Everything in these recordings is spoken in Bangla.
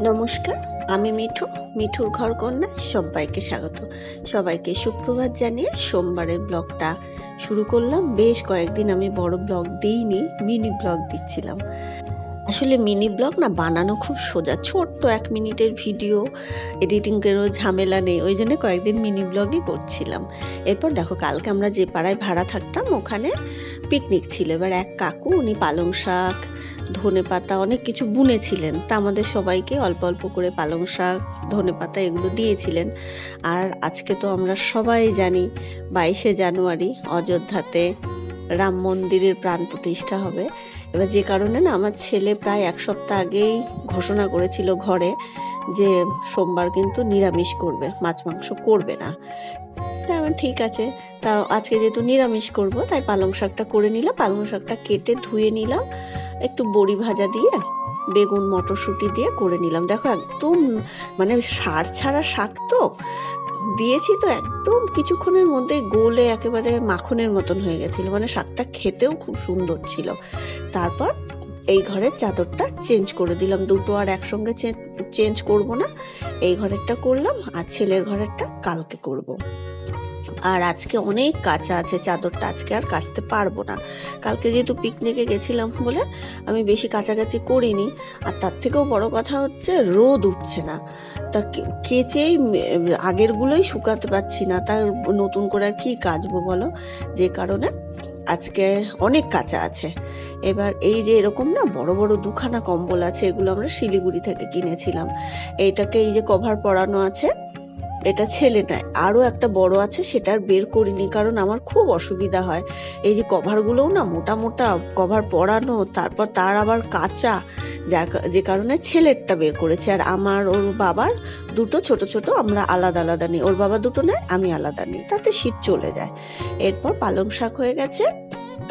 নমস্কার, আমি মিঠু। মিঠুর ঘর কন্যায় সবাইকে স্বাগত। সবাইকে সুপ্রভাত জানিয়ে সোমবারের ব্লগটা শুরু করলাম। বেশ কয়েকদিন আমি বড় ব্লগ দিইনি, মিনি ব্লগ দিচ্ছিলাম। আসলে মিনি ব্লগ না বানানো খুব সোজা, ছোট্ট 1 মিনিটের ভিডিও, এডিটিংয়েরও ঝামেলা নেই, ওই জন্য কয়েকদিন মিনি ব্লগই করছিলাম। এরপর দেখো, কালকে আমরা যে পাড়ায় ভাড়া থাকতাম ওখানে পিকনিক ছিল। এবার এক কাকু, উনি পালং শাক, ধনেপাতা অনেক কিছু বুনেছিলেন, তা আমাদের সবাইকে অল্প অল্প করে পালং শাক, ধনেপাতা এগুলো দিয়েছিলেন। আর আজকে তো আমরা সবাই জানি 22শে জানুয়ারি অযোধ্যাতে রাম মন্দিরের প্রাণ প্রতিষ্ঠা হবে। এবার যে কারণে না আমার ছেলে প্রায় 1 সপ্তাহ আগেই ঘোষণা করেছিল ঘরে যে সোমবার কিন্তু নিরামিষ করবে, মাছ মাংস করবে না। তা আমার ঠিক আছে, তা আজকে যেহেতু নিরামিষ করব তাই পালং শাকটা করে নিলাম। পালং শাকটা কেটে ধুয়ে নিলাম, একটু বড়ি ভাজা দিয়ে বেগুন মটরশুঁটি দিয়ে করে নিলাম। দেখো একদম মানে সার ছাড়া শাক তো দিয়েছি, তো একদম কিছুক্ষণের মধ্যে গলে একেবারে মাখনের মতন হয়ে গেছিল, মানে শাকটা খেতেও খুব সুন্দর ছিল। তারপর এই ঘরের চাদরটা চেঞ্জ করে দিলাম, দুটো আর একসঙ্গে চেঞ্জ করব না, এই ঘরেরটা করলাম আর ছেলের ঘরেরটা কালকে করব। আর আজকে অনেক কাঁচা আছে, চাদরটা আজকে আর কাচতে পারবো না। কালকে যেহেতু পিকনিকে গেছিলাম বলে আমি বেশি কাচাকাচি করিনি। আর তার থেকেও বড় কথা হচ্ছে রোদ উঠছে না, তা কেচেই আগেরগুলোই শুকাতে পারছি না, তার নতুন করে আর কি কাচবো বলো। যে কারণে আজকে অনেক কাঁচা আছে। এবার এই যে এরকম না বড় বড় 2খানা কম্বল আছে, এগুলো আমরা শিলিগুড়ি থেকে কিনেছিলাম। এইটাকে এই যে কভার পরানো আছে, এটা ছেলে নেয়। আরও একটা বড় আছে, সেটা আর বের করিনি, কারণ আমার খুব অসুবিধা হয়। এই যে কভারগুলোও না মোটা মোটা কভার পরানো, তারপর তার আবার কাঁচা, যে কারণে ছেলেরটা বের করেছে। আর আমার ওর বাবার দুটো ছোট ছোট, আমরা আলাদা আলাদা নিই, ওর বাবা দুটো নেয়, আমি আলাদা নিই, তাতে শীত চলে যায়। এরপর পালং শাক হয়ে গেছে,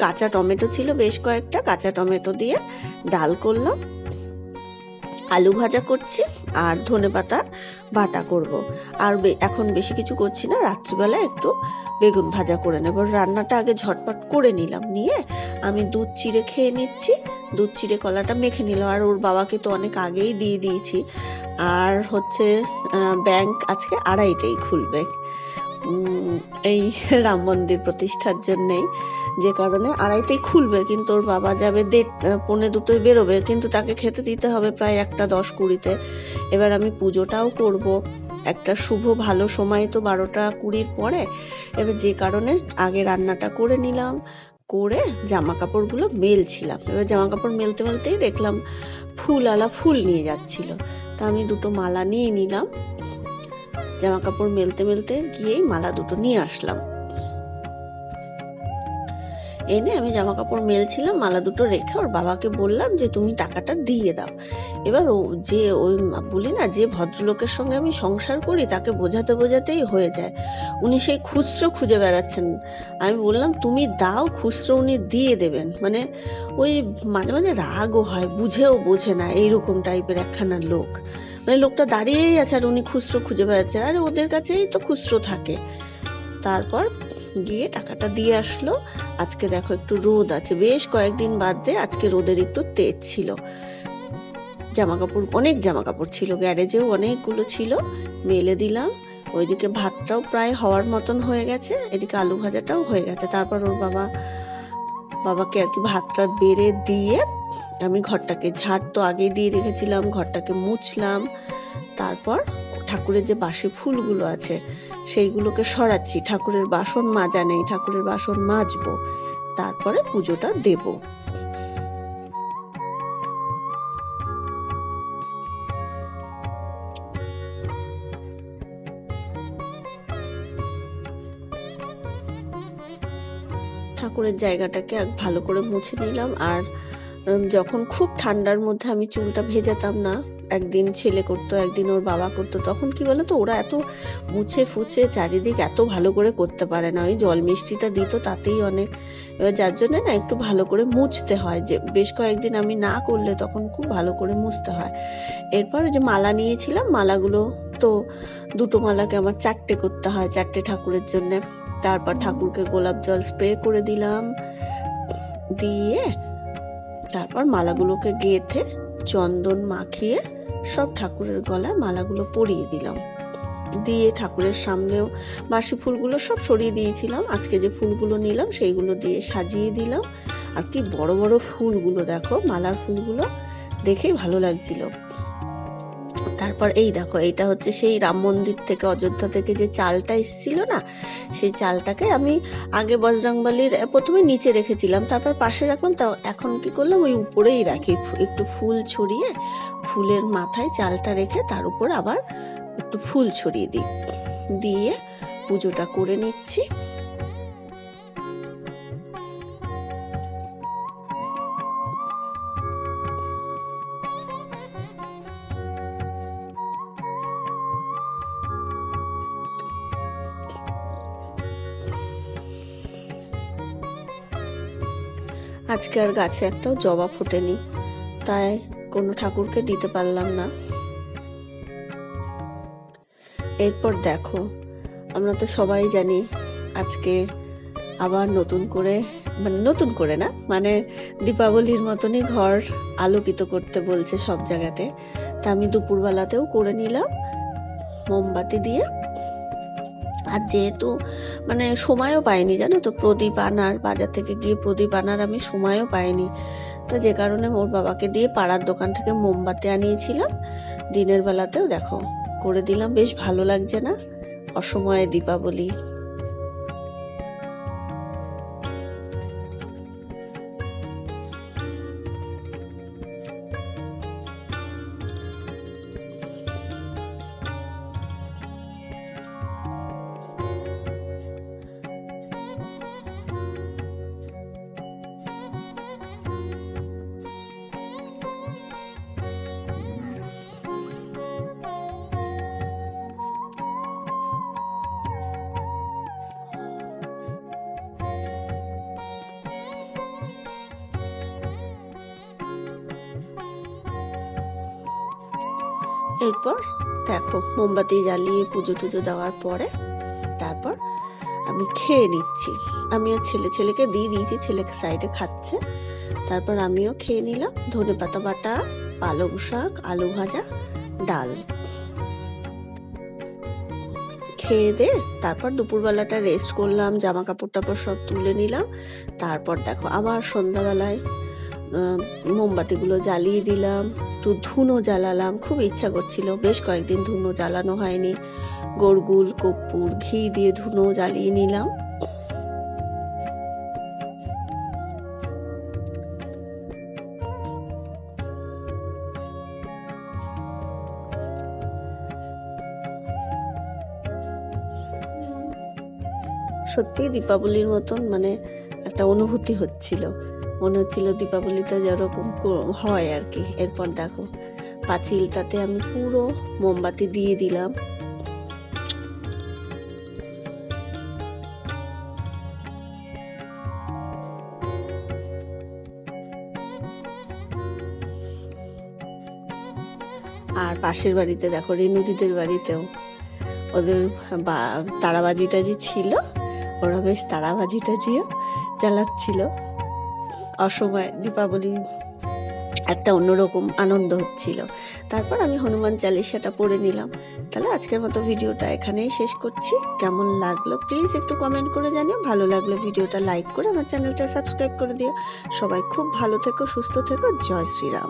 কাঁচা টমেটো ছিল বেশ কয়েকটা, কাঁচা টমেটো দিয়ে ডাল করলাম, আলু ভাজা করছি আর ধনেপাতা বাটা করব। আর এখন বেশি কিছু করছি না, রাত্রিবেলা একটু বেগুন ভাজা করে নেব। রান্নাটা আগে ঝটপট করে নিলাম, নিয়ে আমি দুধ চিড়ে খেয়ে নিচ্ছি, দুধ চিড়ে কলাটা মেখে নিলাম। আর ওর বাবাকে তো অনেক আগেই দিয়ে দিয়েছি। আর হচ্ছে ব্যাংক আজকে 2:30টায় খুলবে, এই রাম মন্দির প্রতিষ্ঠার জন্যেই, যে কারণে 2:30টায় খুলবে, কিন্তু ওর বাবা যাবে 1:45-2টোয় বেরোবে, কিন্তু তাকে খেতে দিতে হবে প্রায় 1:10-20-তে। এবার আমি পুজোটাও করব, একটা শুভ ভালো সময় তো 12টা 20 পরে। এবার যে কারণে আগে রান্নাটা করে নিলাম, করে জামা কাপড়গুলো মেলছিলাম। এবার জামা কাপড় মেলতে মেলতেই দেখলাম ফুলওয়ালা ফুল নিয়ে যাচ্ছিল, তা আমি দুটো মালা নিয়ে নিলাম। জামা কাপড় মেলতে মেলতে গিয়েই মালা দুটো নিয়ে আসলাম, এনে আমি জামা কাপড় মেলছিলাম, মালা দুটো রেখে ওর বাবাকে বললাম যে তুমি টাকাটা দিয়ে দাও। এবার ও যে ওই বলি না, যে ভদ্রলোকের সঙ্গে আমি সংসার করি তাকে বোঝাতে বোঝাতেই হয়ে যায়, উনি সেই খুচরো খুঁজে বেড়াচ্ছেন। আমি বললাম তুমি দাও, খুচরো উনি দিয়ে দেবেন, মানে ওই মাঝে মাঝে রাগও হয়, বুঝেও বোঝে না, এইরকম টাইপের একখানা লোক। মানে লোকটা দাঁড়িয়েই আছে আর উনি খুচরো খুঁজে বেড়াচ্ছেন, আরে ওদের কাছেই তো খুচরো থাকে। তারপর গিয়ে টাকাটা দিয়ে আসলো। আজকে দেখো একটু রোদ আছে, বেশ কয়েকদিন বাদ দিয়ে আজকে রোদের একটু তেজ ছিল। অনেক জামা কাপড় ছিল, গ্যারেজেও অনেকগুলো ছিল, মেলে দিলাম। ওইদিকে ভাতটাও প্রায় হওয়ার মতন হয়ে গেছে, এদিকে আলু ভাজাটাও হয়ে গেছে। তারপর ওর বাবাকে আর কি ভাতটা বেড়ে দিয়ে আমি ঘরটাকে, ঝাড় তো আগেই দিয়ে রেখেছিলাম, ঘরটাকে মুছলাম। তারপর ঠাকুরের যে বাসি ফুলগুলো আছে সেইগুলোকে সরাচ্ছি, ঠাকুরের বাসন মাজা নেই, ঠাকুরের বাসন মাজবো, তারপরে পুজোটা দেব। ঠাকুরের জায়গাটাকে ভালো করে মুছে নিলাম। আর যখন খুব ঠান্ডার মধ্যে আমি চুলটা ভেজাতাম না, একদিন ছেলে করতো একদিন ওর বাবা করতো, তখন কি বলতো ওরা এত মুছে ফুছে চারিদিক এত ভালো করে করতে পারে না, ওই জল মিষ্টিটা দিত তাতেই অনেক। এবার যার জন্য না একটু ভালো করে মুছতে হয়, যে বেশ কয়েকদিন আমি না করলে তখন খুব ভালো করে মুছতে হয়। এরপর যে মালা নিয়েছিলাম, মালাগুলো তো দুটো মালাকে আমার 4টে করতে হয়, 4টে ঠাকুরের জন্য। তারপর ঠাকুরকে গোলাপ জল স্প্রে করে দিলাম, দিয়ে তারপর মালাগুলোকে গেঁথে চন্দন মাখিয়ে সব ঠাকুরের গলায় মালাগুলো পরিয়ে দিলাম, দিয়ে ঠাকুরের সামনেও বাসি ফুলগুলো সব সরিয়ে দিয়েছিলাম। আজকে যে ফুলগুলো নিলাম সেইগুলো দিয়ে সাজিয়ে দিলাম। আর কি বড় বড় ফুলগুলো দেখো, মালার ফুলগুলো দেখেই ভালো লাগছিল। তারপর এই দেখো, এইটা হচ্ছে সেই রাম মন্দির থেকে, অযোধ্যা থেকে যে চালটা এসেছিল না, সেই চালটাকে আমি আগে বজরংবলীর প্রথমে নিচে রেখেছিলাম, তারপর পাশে রাখলাম। তা এখন কি করলাম, ওই উপরেই রাখি, একটু ফুল ছড়িয়ে, ফুলের মাথায় চালটা রেখে তার উপর আবার একটু ফুল ছড়িয়ে দিই, দিয়ে পুজোটা করে নিচ্ছি। আজকে আর গাছে একটাও জবা ফোটেনি, তাই কোনো ঠাকুরকে দিতে পারলাম না। এরপর দেখো, আমরা তো সবাই জানি আজকে আবার নতুন করে, মানে নতুন করে না, মানে দীপাবলির মতনই ঘর আলোকিত করতে বলছে সব জায়গাতে। তা আমি দুপুরবেলাতেও করে নিলাম মোমবাতি দিয়ে। আর যেহেতু মানে সময়ও পাইনি জানো তো, প্রদীপ আনার, বাজার থেকে গিয়ে প্রদীপ আনার আমি সময়ও পাইনি, তো যে কারণে ওর বাবাকে দিয়ে পাড়ার দোকান থেকে মোমবাতি আনিয়েছিলাম। দিনের বেলাতেও দেখো করে দিলাম, বেশ ভালো লাগছে না, অসময়ে দীপাবলি। এরপর দেখো মোমবাতি জ্বালিয়ে পুজো টুজো দেওয়ার পরে তারপর আমি খেয়ে নিচ্ছি। আমি আর ছেলেকে দিয়ে দিয়েছি, ছেলেকে সাইডে খাচ্ছে। তারপর আমিও খেয়ে নিলাম। ধনেপাতা বাটা, পালং শাক, আলু ভাজা, ডাল খেয়ে দে তারপর দুপুরবেলাটা রেস্ট করলাম, জামা কাপড় টাপড় সব তুলে নিলাম। তারপর দেখো আবার সন্ধ্যাবেলায় মোমবাতিগুলো জ্বালিয়ে দিলাম, একটু ধুনো জ্বালালাম, খুব ইচ্ছা করছিল, বেশ কয়েকদিন ধুনো জ্বালানো হয়নি। গোড়গুল, কর্পূর, ঘি দিয়ে ধুনো জ্বালিয়ে নিলাম। সত্যি দীপাবলির মতন মানে একটা অনুভূতি হচ্ছিল, মনে হচ্ছিল দীপাবলিতে যেরকম হয় আর কি। এরপর দেখো পাঁচিলটাতে আমি পুরো মোমবাতি দিয়ে দিলাম। আর পাশের বাড়িতে দেখো রেনুদিদের বাড়িতেও ওদের তারাবাজিটা যে ছিল, ওরা বেশ তারাবাজিটাজিও জ্বালাচ্ছিল। অসময় দীপাবলি একটা অন্যরকম আনন্দ হচ্ছিল। তারপর আমি হনুমান চালিসাটা পড়ে নিলাম। তাহলে আজকের মতো ভিডিওটা এখানেই শেষ করছি। কেমন লাগলো প্লিজ একটু কমেন্ট করে জানিও। ভালো লাগলে ভিডিওটা লাইক করে আমার চ্যানেলটা সাবস্ক্রাইব করে দিও। সবাই খুব ভালো থেকো, সুস্থ থেকো। জয় শ্রীরাম।